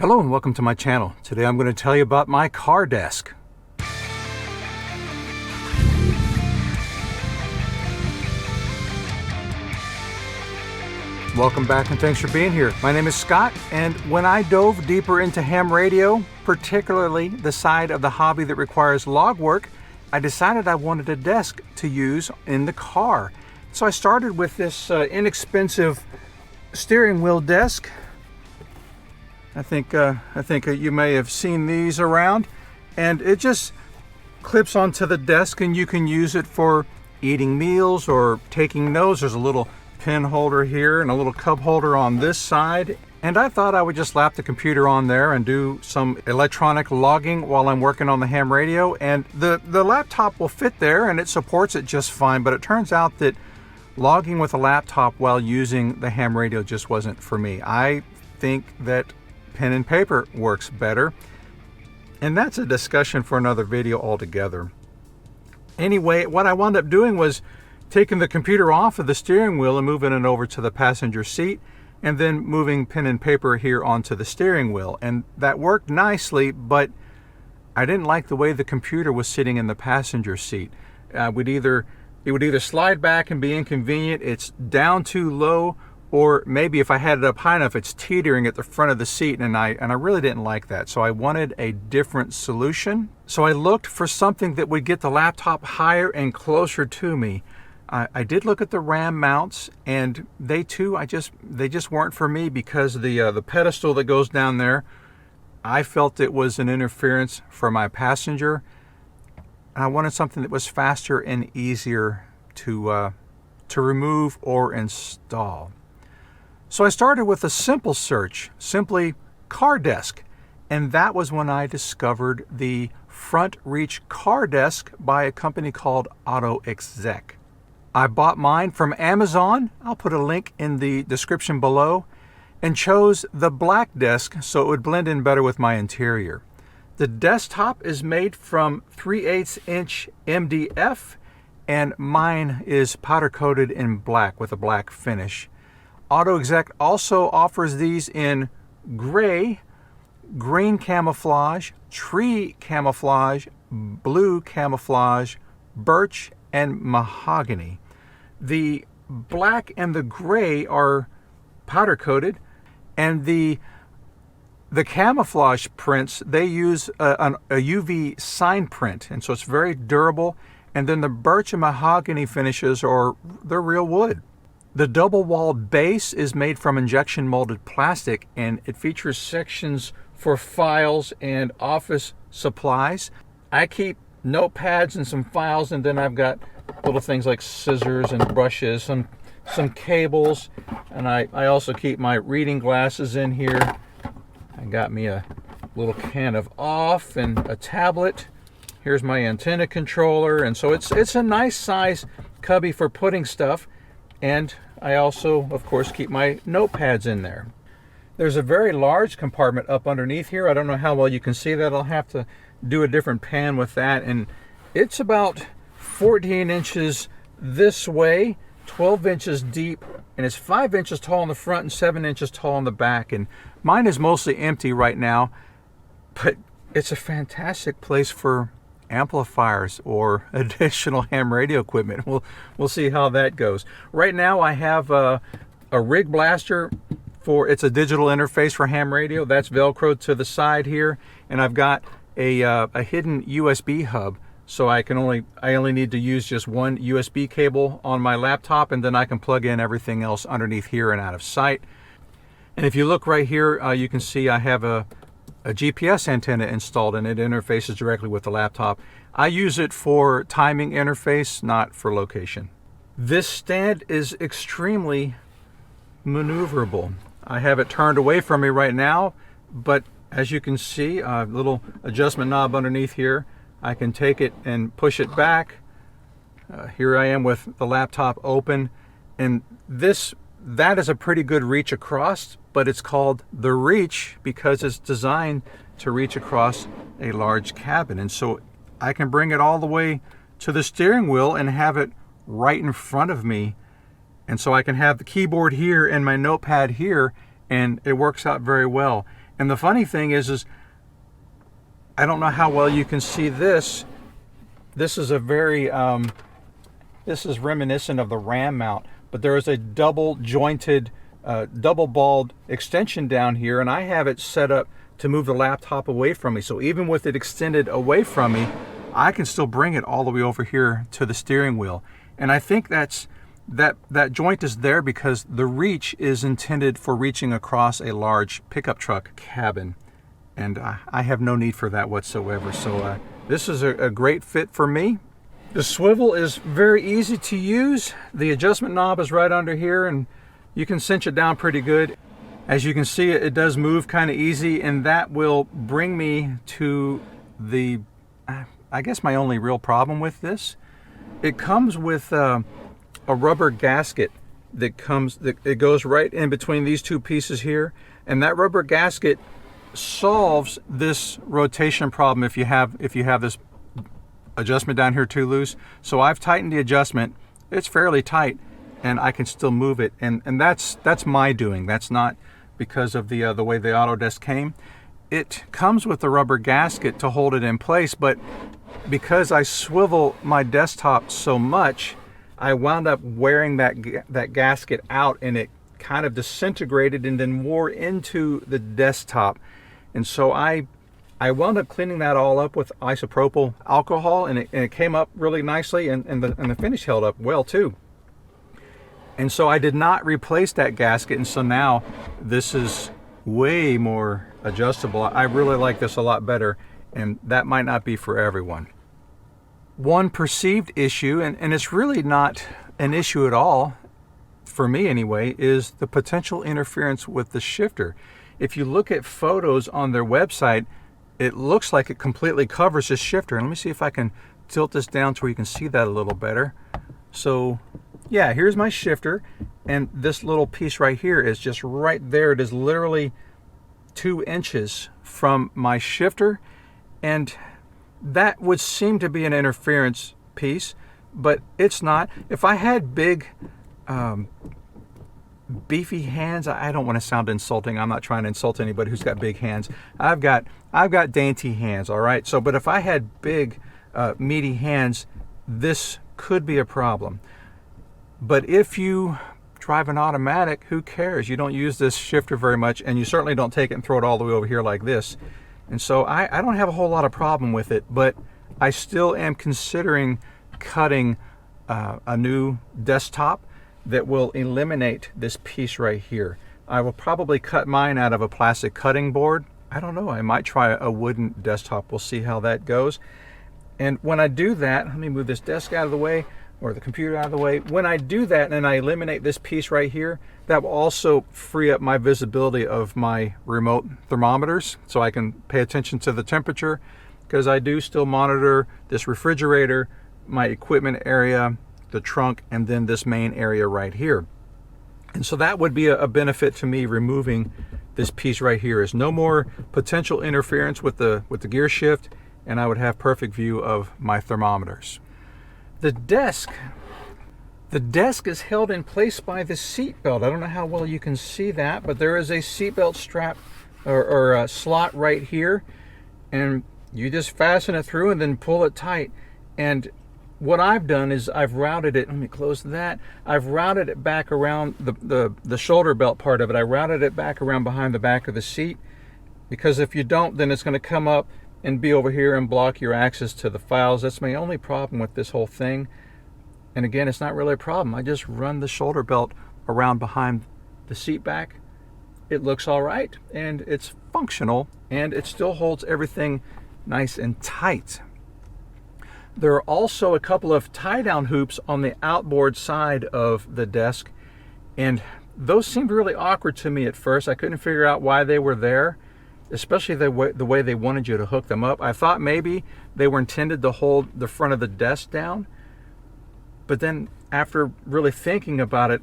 Hello and welcome to my channel. Today I'm going to tell you about my car desk. Welcome back and thanks for being here. My name is Scott, and when I dove deeper into ham radio, particularly the side of the hobby that requires log work, I decided I wanted a desk to use in the car. So I started with this inexpensive steering wheel desk. I think you may have seen these around, and it just clips onto the desk and you can use it for eating meals or taking notes. There's a little pen holder here and a little cup holder on this side, and I thought I would just slap the computer on there and do some electronic logging while I'm working on the ham radio, and the laptop will fit there and it supports it just fine. But it turns out that logging with a laptop while using the ham radio just wasn't for me. I think that pen and paper works better, and that's a discussion for another video altogether. Anyway, what I wound up doing was taking the computer off of the steering wheel and moving it over to the passenger seat, and then moving pen and paper here onto the steering wheel, and that worked nicely. But I didn't like the way the computer was sitting in the passenger seat. It would either slide back and be inconvenient, it's down too low, or maybe if I had it up high enough, it's teetering at the front of the seat, and I really didn't like that. So I wanted a different solution. So I looked for something that would get the laptop higher and closer to me. I did look at the RAM mounts, and they too, they just weren't for me, because the pedestal that goes down there, I felt it was an interference for my passenger. I wanted something that was faster and easier to remove or install. So I started with a simple search, simply car desk, and that was when I discovered the front reach car desk by a company called AutoExec. I bought mine from Amazon, I'll put a link in the description below, and chose the black desk so it would blend in better with my interior. The desktop is made from 3/8 inch MDF, and mine is powder coated in black with a black finish. AutoExec also offers these in gray, green camouflage, tree camouflage, blue camouflage, birch, and mahogany. The black and the gray are powder coated, and the camouflage prints, they use a UV sign print, and so it's very durable. And then the birch and mahogany finishes they're real wood. The double-walled base is made from injection molded plastic, and it features sections for files and office supplies. I keep notepads and some files, and then I've got little things like scissors and brushes, some cables, and I also keep my reading glasses in here. I got me a little can of off and a tablet. Here's my antenna controller, and so it's a nice size cubby for putting stuff. And I also, of course, keep my notepads in there. There's a very large compartment up underneath here. I don't know how well you can see that. I'll have to do a different pan with that. And it's about 14 inches this way, 12 inches deep, and it's 5 inches tall in the front and 7 inches tall in the back. And mine is mostly empty right now, but it's a fantastic place for amplifiers or additional ham radio equipment. We'll see how that goes. Right now I have a rig blaster it's a digital interface for ham radio. That's velcroed to the side here, and I've got a hidden USB hub, so I only need to use just one USB cable on my laptop, and then I can plug in everything else underneath here and out of sight. And if you look right here, you can see I have a GPS antenna installed, and it interfaces directly with the laptop. I use it for timing interface, not for location. This stand is extremely maneuverable. I have it turned away from me right now, but as you can see, a little adjustment knob underneath here. I can take it and push it back. Here I am with the laptop open, and that is a pretty good reach across, but it's called the Reach because it's designed to reach across a large cabin. And so I can bring it all the way to the steering wheel and have it right in front of me. And so I can have the keyboard here and my notepad here, and it works out very well. And the funny thing is I don't know how well you can see this. This is a very, this is reminiscent of the RAM mount, but there is a double jointed, double balled extension down here, and I have it set up to move the laptop away from me. So even with it extended away from me, I can still bring it all the way over here to the steering wheel. And I think that joint is there because the reach is intended for reaching across a large pickup truck cabin. And I have no need for that whatsoever. So this is a great fit for me. The swivel is very easy to use. The adjustment knob is right under here, and you can cinch it down pretty good. As you can see, it does move kind of easy, and that will bring me to the, I guess my only real problem with this. It comes with a rubber gasket that it goes right in between these two pieces here, and that rubber gasket solves this rotation problem if you have this adjustment down here too loose. So I've tightened the adjustment. It's fairly tight, and I can still move it. And that's my doing. That's not because of the way the Autodesk came. It comes with the rubber gasket to hold it in place, but because I swivel my desktop so much, I wound up wearing that gasket out, and it kind of disintegrated and then wore into the desktop. And so I wound up cleaning that all up with isopropyl alcohol, and it came up really nicely, and the finish held up well too. And so I did not replace that gasket, and so now this is way more adjustable. I really like this a lot better, and that might not be for everyone. One perceived issue, and it's really not an issue at all, for me anyway, is the potential interference with the shifter. If you look at photos on their website, it looks like it completely covers this shifter. And let me see if I can tilt this down to where you can see that a little better. So yeah, here's my shifter, and this little piece right here is just right there. It is literally 2 inches from my shifter, and that would seem to be an interference piece, but it's not. If I had big beefy hands, I don't want to sound insulting. I'm not trying to insult anybody who's got big hands. I've got dainty hands, all right? So, but if I had big meaty hands, this could be a problem. But if you drive an automatic, who cares? You don't use this shifter very much, and you certainly don't take it and throw it all the way over here like this. And so I don't have a whole lot of problem with it, but I still am considering cutting a new desktop that will eliminate this piece right here. I will probably cut mine out of a plastic cutting board. I don't know, I might try a wooden desktop. We'll see how that goes. And when I do that, let me move this desk out of the way, or the computer out of the way. When I do that and I eliminate this piece right here, that will also free up my visibility of my remote thermometers, so I can pay attention to the temperature, because I do still monitor this refrigerator, my equipment area, the trunk, and then this main area right here. And so that would be a benefit to me, removing this piece right here. Is no more potential interference with the gear shift, and I would have perfect view of my thermometers. The desk is held in place by the seat belt. I don't know how well you can see that, but there is a seat belt strap or a slot right here, and you just fasten it through and then pull it tight. And what I've done is I've routed it, let me close that, I've routed it back around the shoulder belt part of it. I routed it back around behind the back of the seat, because if you don't, then it's going to come up and be over here and block your access to the files. That's my only problem with this whole thing. And again, it's not really a problem. I just run the shoulder belt around behind the seat back. It looks all right, and it's functional, and it still holds everything nice and tight. There are also a couple of tie-down hoops on the outboard side of the desk, and those seemed really awkward to me at first. I couldn't figure out why they were there, especially the way they wanted you to hook them up. I thought maybe they were intended to hold the front of the desk down, but then after really thinking about it,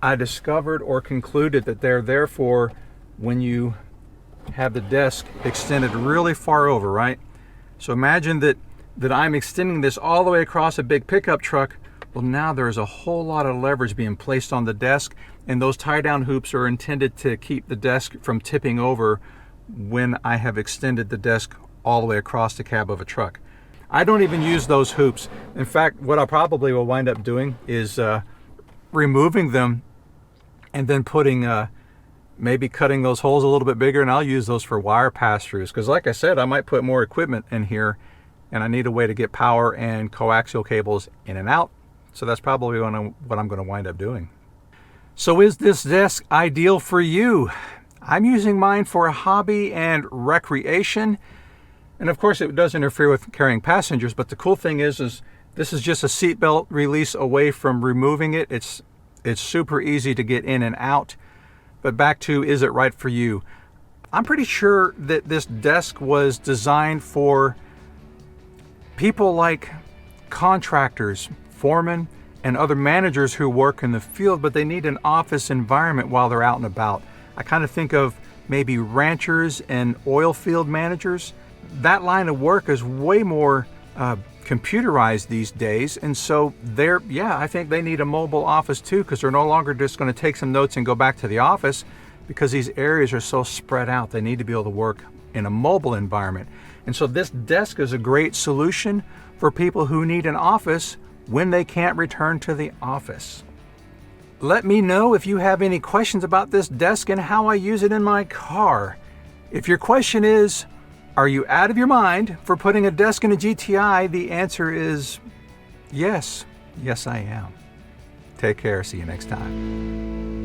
I discovered or concluded that they're there for when you have the desk extended really far over, right? So imagine that I'm extending this all the way across a big pickup truck Well, now there is a whole lot of leverage being placed on the desk, and those tie-down hoops are intended to keep the desk from tipping over when I have extended the desk all the way across the cab of a truck. I don't even use those hoops. In fact, what I probably will wind up doing is removing them and then putting, maybe cutting those holes a little bit bigger, and I'll use those for wire pass-throughs. Because like I said, I might put more equipment in here, and I need a way to get power and coaxial cables in and out. So that's probably what I'm going to wind up doing. So is this desk ideal for you? I'm using mine for a hobby and recreation. And of course it does interfere with carrying passengers, but the cool thing is this is just a seatbelt release away from removing it. It's super easy to get in and out. But back to, is it right for you? I'm pretty sure that this desk was designed for people like contractors, foremen, and other managers who work in the field, but they need an office environment while they're out and about. I kind of think of maybe ranchers and oil field managers. That line of work is way more computerized these days, and so I think they need a mobile office too, because they're no longer just going to take some notes and go back to the office, because these areas are so spread out. They need to be able to work in a mobile environment. And so this desk is a great solution for people who need an office when they can't return to the office. Let me know if you have any questions about this desk and how I use it in my car. If your question is, are you out of your mind for putting a desk in a GTI? The answer is yes. Yes, I am. Take care. See you next time.